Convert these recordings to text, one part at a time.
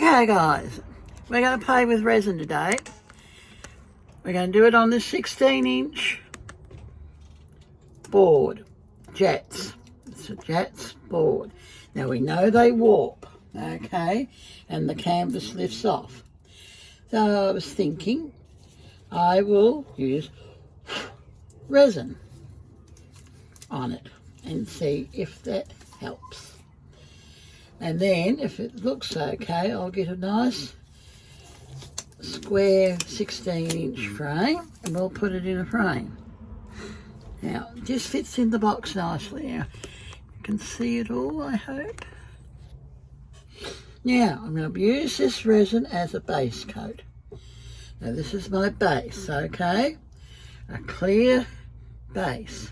Okay guys, we're going to play with resin today. We're going to do it on this 16-inch board, Jats. It's a Jats board. Now we know they warp, okay, and the canvas lifts off. So I was thinking I will use resin on it and see if that helps. And then if it looks okay, I'll get a nice square 16-inch frame and we'll put it in a frame. Now, it just fits in the box nicely. Now, you can see it all, I hope. Now, I'm going to use this resin as a base coat. Now, this is my base, okay? A clear base.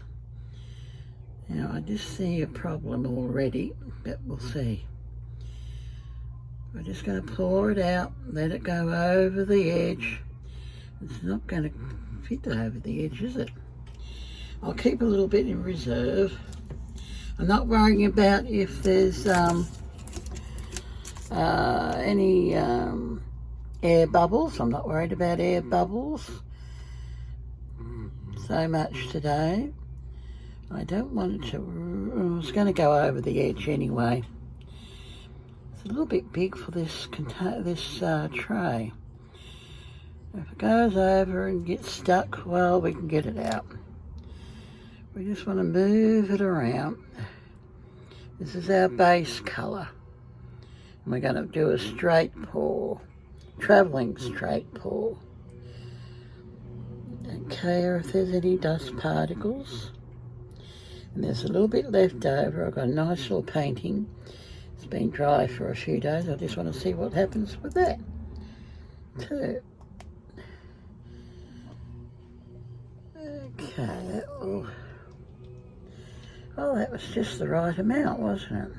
Now, I just see a problem already, but we'll see. We're just going to pour it out, let it go over the edge. It's not going to fit over the edge, is it? I'll keep a little bit in reserve. I'm not worrying about if there's any air bubbles. I'm not worried about air bubbles so much today. I don't want it to, it's going to go over the edge anyway. It's a little bit big for this tray. If it goes over and gets stuck, well, we can get it out. We just want to move it around. This is our base colour. And we're going to do a straight pour, travelling straight pour. Don't care if there's any dust particles. And there's a little bit left over. I've got a nice little painting. It's been dry for a few days. I just want to see what happens with that too. Okay, oh, that was just the right amount, wasn't it?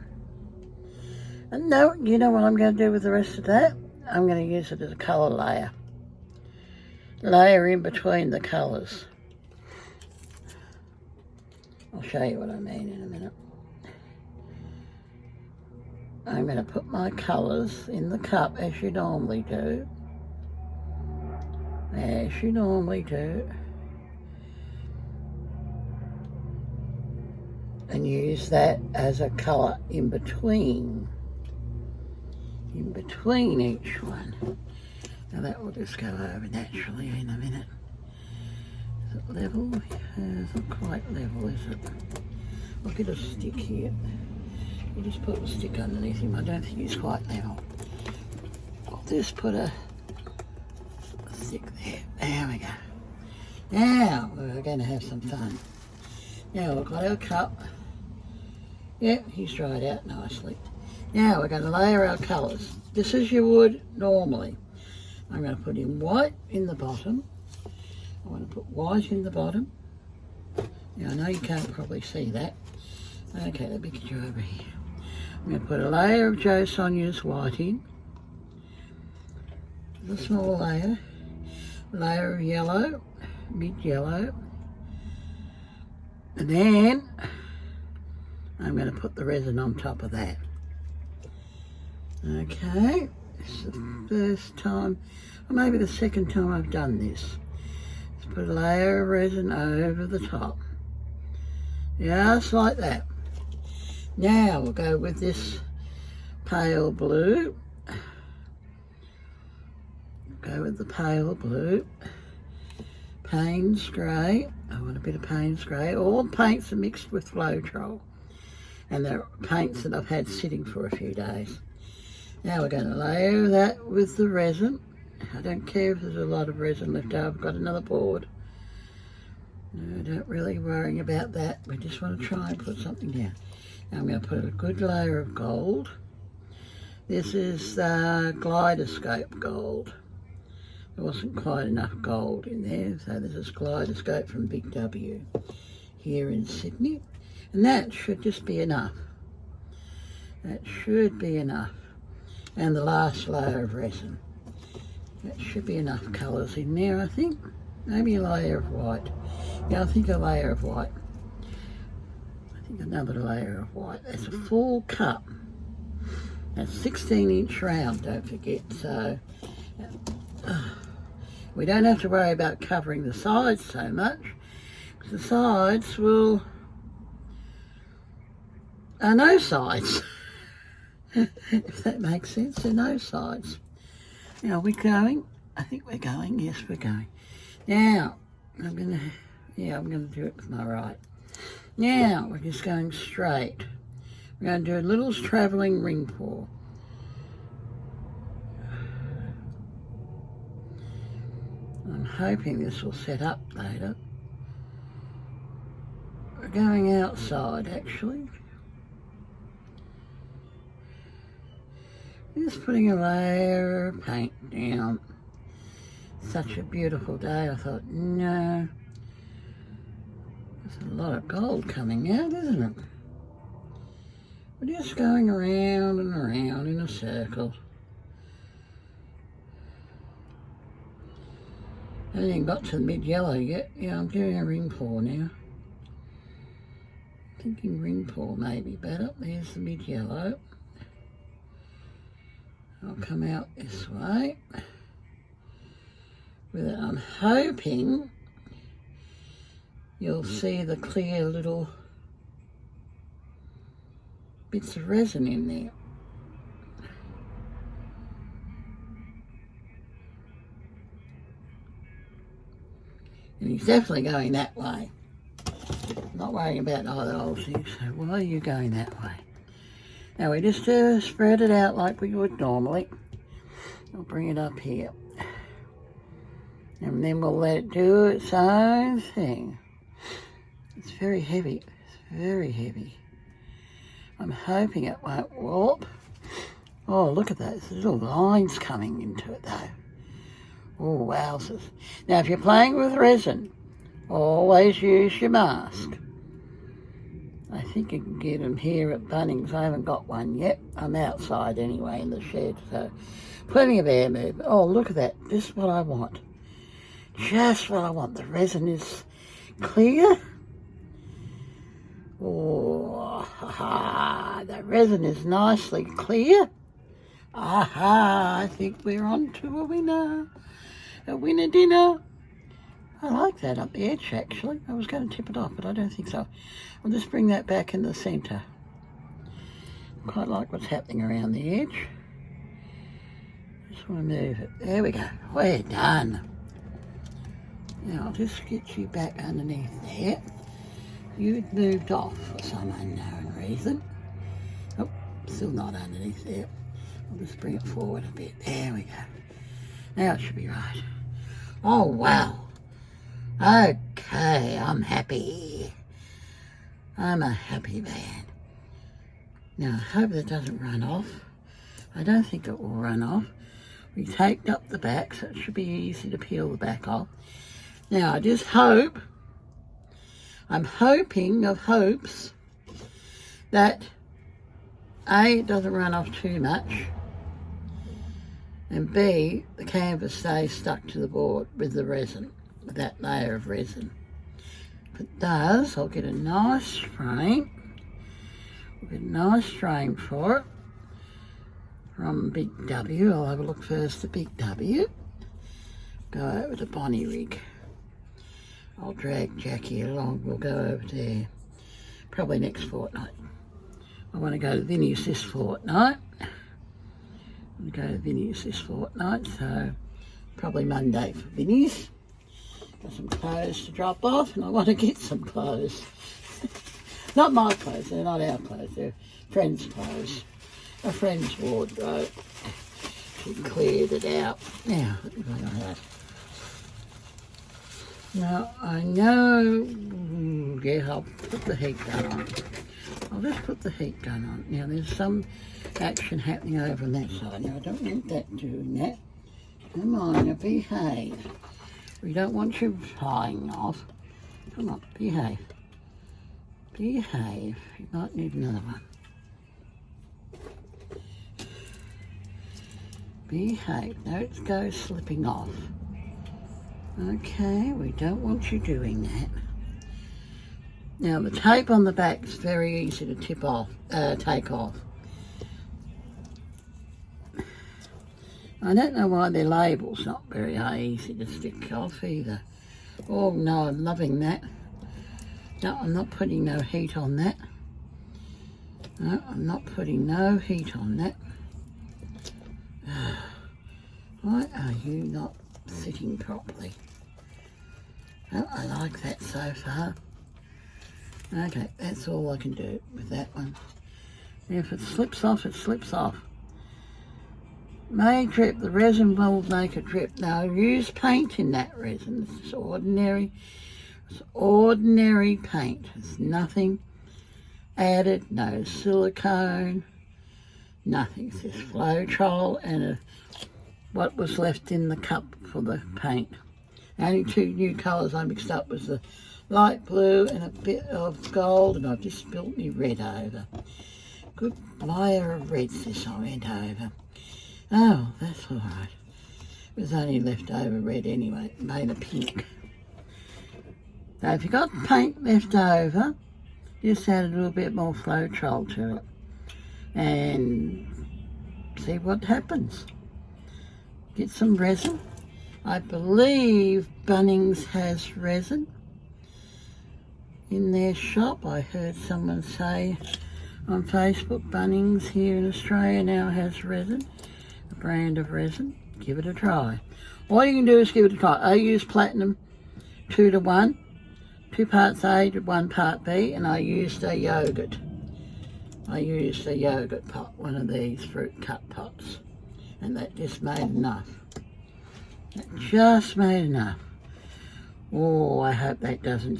And no, you know what I'm going to do with the rest of that? I'm going to use it as a colour layer. Layer in between the colours. I'll show you what I mean in a minute. I'm going to put my colours in the cup as you normally do. As you normally do. And use that as a colour in between each one. Now that will just go over naturally in a minute. Is it level? It's not quite level, is it? I'll get a stick here. You just put a stick underneath him. I don't think he's quite level. I'll just put a stick there. There we go. Now we're going to have some fun. Now we've got our cup. Yep, he's dried out nicely. Now we're going to layer our colours. Just as you would normally. I'm going to put in white in the bottom. I want to put white in the bottom. Now I know you can't probably see that. Okay, let me get you over here. I'm going to put a layer of Jo Sonia's white in. A small layer. Layer of yellow, mid-yellow. And then I'm going to put the resin on top of that. Okay, this is the first time, or maybe the second time I've done this. Just put a layer of resin over the top. Just like that. Now we'll go with this pale blue. Go with the pale blue. Payne's grey. I want a bit of Payne's grey. All paints are mixed with Floetrol. And they're paints that I've had sitting for a few days. Now we're going to layer that with the resin. I don't care if there's a lot of resin left over. I've got another board. No, don't really worry about that. We just want to try and put something down. Now I'm going to put a good layer of gold. This is Glyderscope gold. There wasn't quite enough gold in there, so this is Glyderscope from Big W here in Sydney. And that should just be enough. That should be enough. And the last layer of resin. That should be enough colours in there, I think. Maybe a layer of white. Yeah, I think a layer of white. I think another layer of white. That's a full cup. That's 16-inch round, don't forget. So we don't have to worry about covering the sides so much. The sides are no sides. If that makes sense, they're no sides. Now, are we going? I think we're going. Yes, we're going. Now, I'm gonna do it with my right. Now, we're just going straight. We're going to do a little travelling ring pour. I'm hoping this will set up later. We're going outside, actually. Just putting a layer of paint down. Such a beautiful day. I thought, no. There's a lot of gold coming out, isn't it? We're just going around and around in a circle. I haven't even got to the mid-yellow yet. Yeah, I'm doing a ring pour now. Thinking ring pour may be better. There's the mid-yellow. I'll come out this way. With it, I'm hoping you'll see the clear little bits of resin in there. And he's definitely going that way. Not worrying about either old things. So why are you going that way? Now we just spread it out like we would normally. I'll bring it up here. And then we'll let it do its own thing. It's very heavy. It's very heavy. I'm hoping it won't warp. Oh, look at those little lines coming into it though. Oh, wowzers. Now, if you're playing with resin, always use your mask. I think you can get them here at Bunnings. I haven't got one yet. I'm outside anyway in the shed, so plenty of air movement. Oh, look at that. This is what I want. Just what I want. The resin is clear. Oh, the resin is nicely clear. Aha, I think we're on to a winner. A winner dinner. I like that up the edge, actually. I was going to tip it off, but I don't think so. I'll just bring that back in the centre. Quite like what's happening around the edge. Just want to move it. There we go. We're done. Now, I'll just get you back underneath there. You'd moved off for some unknown reason. Oh, still not underneath there. I'll just bring it forward a bit. There we go. Now it should be right. Oh, wow. Okay, I'm happy. I'm a happy man. Now, I hope that doesn't run off. I don't think it will run off. We taped up the back, so it should be easy to peel the back off. Now, I just hope, I'm hoping of hopes that A, it doesn't run off too much, and B, the canvas stays stuck to the board with the resin, with that layer of resin. If it does, I'll get a nice frame. We'll get a nice frame for it from Big W. I'll have a look first at Big W. Go over to Bonnie Rig. I'll drag Jackie along. We'll go over there probably next fortnight. I want to go to Vinnie's this fortnight. I'm going to go to Vinnie's this fortnight, so probably Monday for Vinnie's. Got some clothes to drop off, and I want to get some clothes. Not my clothes, they're not our clothes, they're friends' clothes. A friend's wardrobe. She cleared it out. Now, let me bring on that. Now, I know, yeah, I'll put the heat gun on. I'll just put the heat gun on. Now, there's some action happening over on that side. Now, I don't want that doing that. Come on, now behave. We don't want you flying off. Come on, behave. Behave. You might need another one. Behave. Don't go slipping off. Okay, we don't want you doing that. Now the tape on the back is very easy to take off. I don't know why their label's not very easy to stick off either. Oh no, I'm loving that. No, I'm not putting no heat on that. No, I'm not putting no heat on that. Why are you not sitting properly? Oh, I like that so far. Okay, that's all I can do with that one. If it slips off, it slips off. May drip, the resin will make a drip. Now, use paint in that resin. It's ordinary paint. It's nothing added, no silicone, nothing. It's just Floetrol and what was left in the cup for the paint. The only two new colours I mixed up was the light blue and a bit of gold, and I've just spilt me red over. Good layer of reds this I went over. Oh, that's all right. It was only leftover red anyway. It made a pink. So if you've got paint left over, just add a little bit more Floetrol to it and see what happens. Get some resin. I believe Bunnings has resin in their shop. I heard someone say on Facebook, Bunnings here in Australia now has resin, a brand of resin. Give it a try. All you can do is give it a try. I use platinum 2:1, 2 parts A to 1 part B, and I used a yogurt. I used a yogurt pot, one of these fruit cut pots, and that just made enough. That just made enough. Oh, I hope that doesn't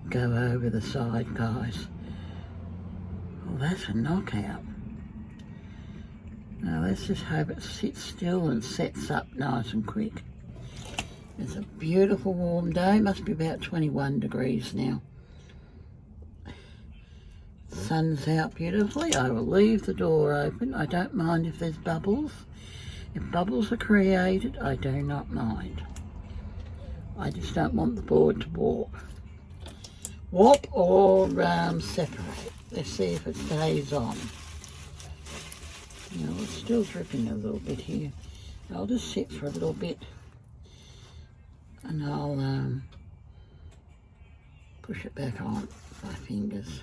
go over the side, guys. Oh, that's a knockout. Now let's just hope it sits still and sets up nice and quick. It's a beautiful warm day. It must be about 21 degrees now. Sun's out beautifully. I will leave the door open. I don't mind if there's bubbles. If bubbles are created, I do not mind. I just don't want the board to warp. Warp or separate. Let's see if it stays on. Now it's still dripping a little bit here. I'll just sit for a little bit and I'll push it back on with my fingers.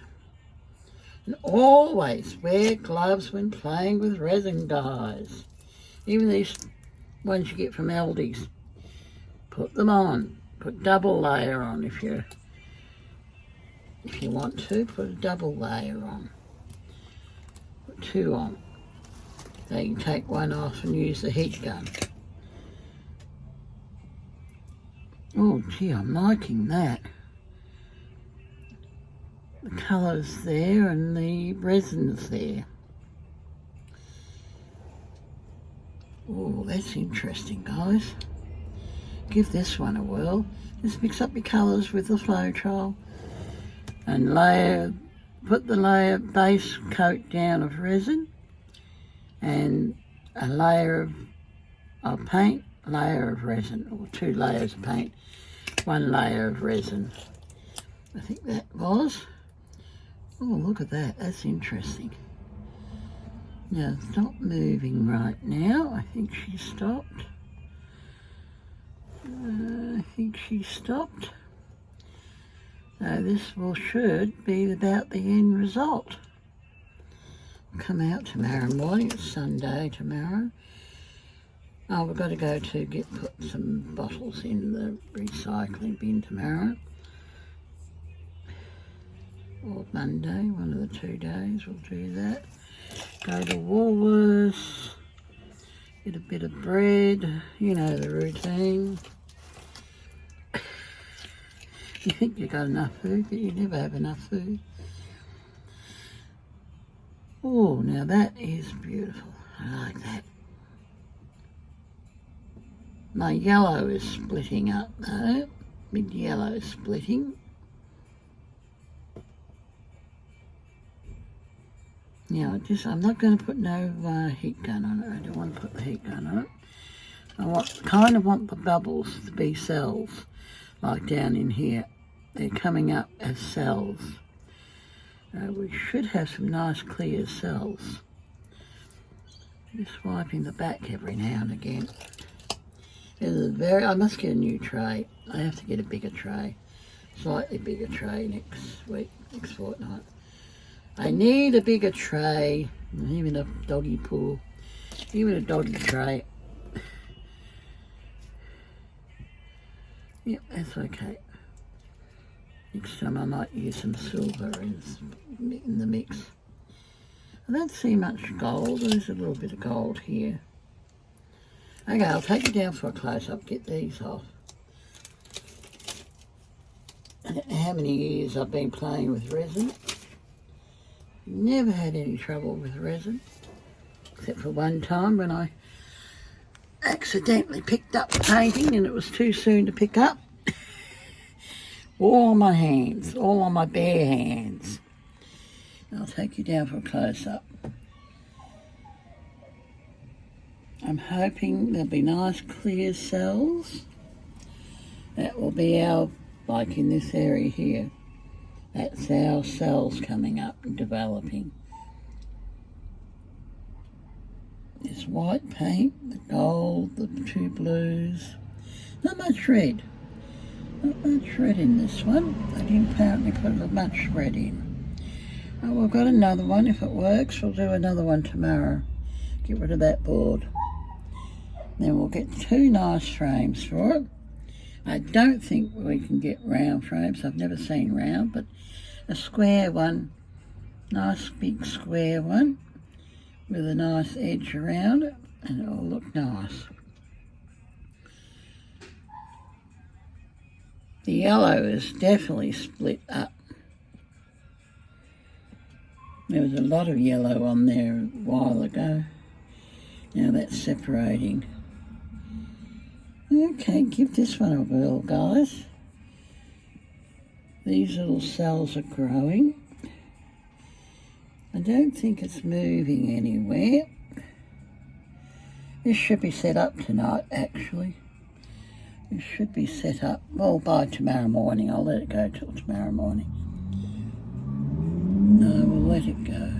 And always wear gloves when playing with resin, guys. Even these ones you get from Aldi's. Put them on. Put double layer on if you want to. Put a double layer on. Put 2 on. So you can take one off and use the heat gun. Oh gee, I'm liking that. The colours there and the resins there. Oh, that's interesting, guys. Give this one a whirl. Just mix up your colours with the Floetrol and put the base coat down of resin and a layer of paint, layer of resin, or 2 layers of paint, 1 layer of resin. I think that was. Oh, look at that. That's interesting. Now, it's not moving right now. I think she stopped. So this should be about the end result. Come out tomorrow morning. It's Sunday tomorrow. Oh, we've got to go to put some bottles in the recycling bin tomorrow. Or Monday, one of the 2 days we'll do that. Go to Woolworths, get a bit of bread, you know the routine. You think you've got enough food, but you never have enough food. Oh, now that is beautiful. I like that. My yellow is splitting up though. Mid yellow is splitting. Now, I'm not going to put no heat gun on it. I don't want to put the heat gun on it. I kind of want the bubbles to be cells, like down in here. They're coming up as cells. We should have some nice clear cells. Just wiping the back every now and again. I must get a new tray. I have to get a bigger tray. Slightly bigger tray next week, next fortnight. I need a bigger tray. Even a doggy pool. Even a doggy tray. Yep, that's okay. Next time I might use some silver in the mix. I don't see much gold. There's a little bit of gold here. Okay, I'll take you down for a close-up. Get these off. I don't know how many years I've been playing with resin. Never had any trouble with resin. Except for one time when I accidentally picked up painting and it was too soon to pick up. All on my hands, all on my bare hands. I'll take you down for a close-up. I'm hoping there'll be nice clear cells. That will be our, like in this area here, that's our cells coming up and developing. This white paint, the gold, the two blues. Not much red. Not much red in this one. I didn't apparently put much red in. Oh, we've got another one. If it works, we'll do another one tomorrow. Get rid of that board. Then we'll get two nice frames for it. I don't think we can get round frames. I've never seen round, but a square one. Nice big square one with a nice edge around it, and it'll look nice. The yellow is definitely split up. There was a lot of yellow on there a while ago. Now that's separating. Okay, give this one a whirl, guys. These little cells are growing. I don't think it's moving anywhere. This should be set up tonight, actually. This should be set up, well, by tomorrow morning. I'll let it go till tomorrow morning. No, we'll let it go.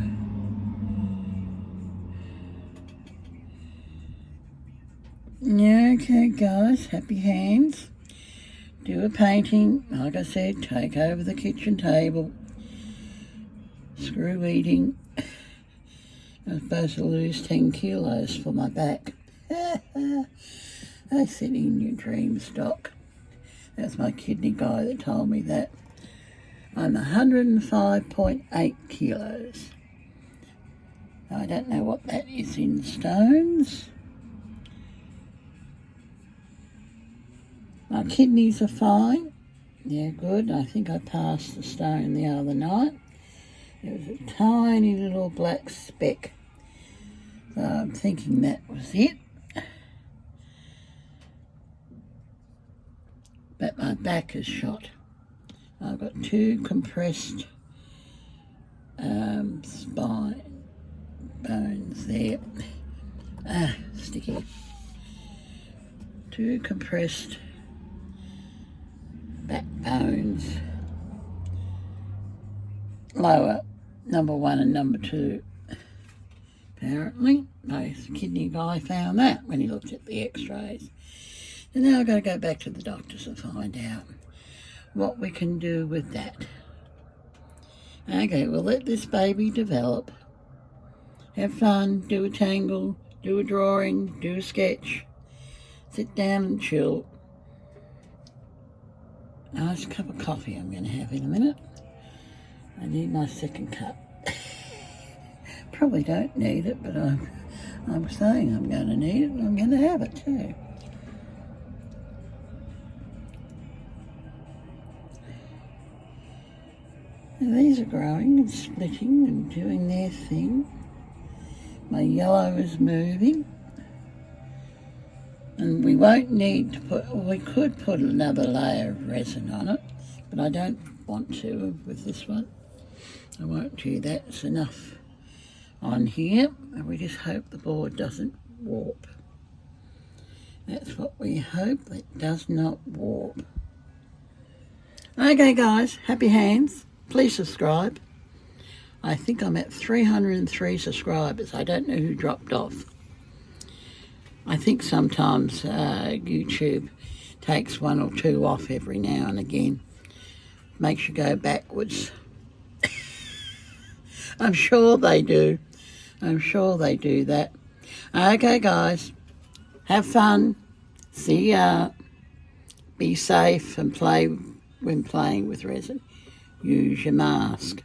Okay, guys, happy hands. Do a painting. Like I said, take over the kitchen table. Screw eating. I'm supposed to lose 10 kilos for my back. I said in your dream stock. That's my kidney guy that told me that. I'm 105.8 kilos. I don't know what that is in stones. My kidneys are fine. Yeah, good. I think I passed the stone the other night. It was a tiny little black speck. So I'm thinking that was it. But my back is shot. I've got two compressed spine bones there. Sticky. Two compressed back bones. Lower, number 1 and number 2. Apparently, my kidney guy found that when he looked at the x-rays. And now I've got to go back to the doctors and find out what we can do with that. Okay, we'll let this baby develop. Have fun, do a tangle, do a drawing, do a sketch. Sit down and chill. Nice cup of coffee I'm going to have in a minute. I need my second cup. Probably don't need it, but I'm saying I'm going to need it and I'm going to have it too. Now these are growing and splitting and doing their thing. My yellow is moving. And we won't need to put, we could put another layer of resin on it, but I don't want to with this one. I won't do that. It's enough on here, and we just hope the board doesn't warp. That's what we hope, it does not warp. Okay guys, happy hands. Please subscribe. I think I'm at 303 subscribers. I don't know who dropped off. I think sometimes YouTube takes one or two off every now and again. Makes you go backwards. I'm sure they do. I'm sure they do that. Okay, guys. Have fun. See ya. Be safe and play when playing with resin. Use your mask.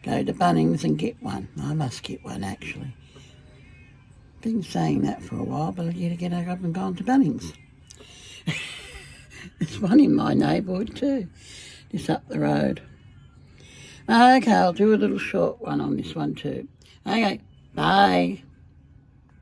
Go to Bunnings and get one. I must get one, actually. Been saying that for a while, but I need to get up and gone to Bunnings. There's one in my neighbourhood too, just up the road. Okay, I'll do a little short one on this one too. Okay, bye.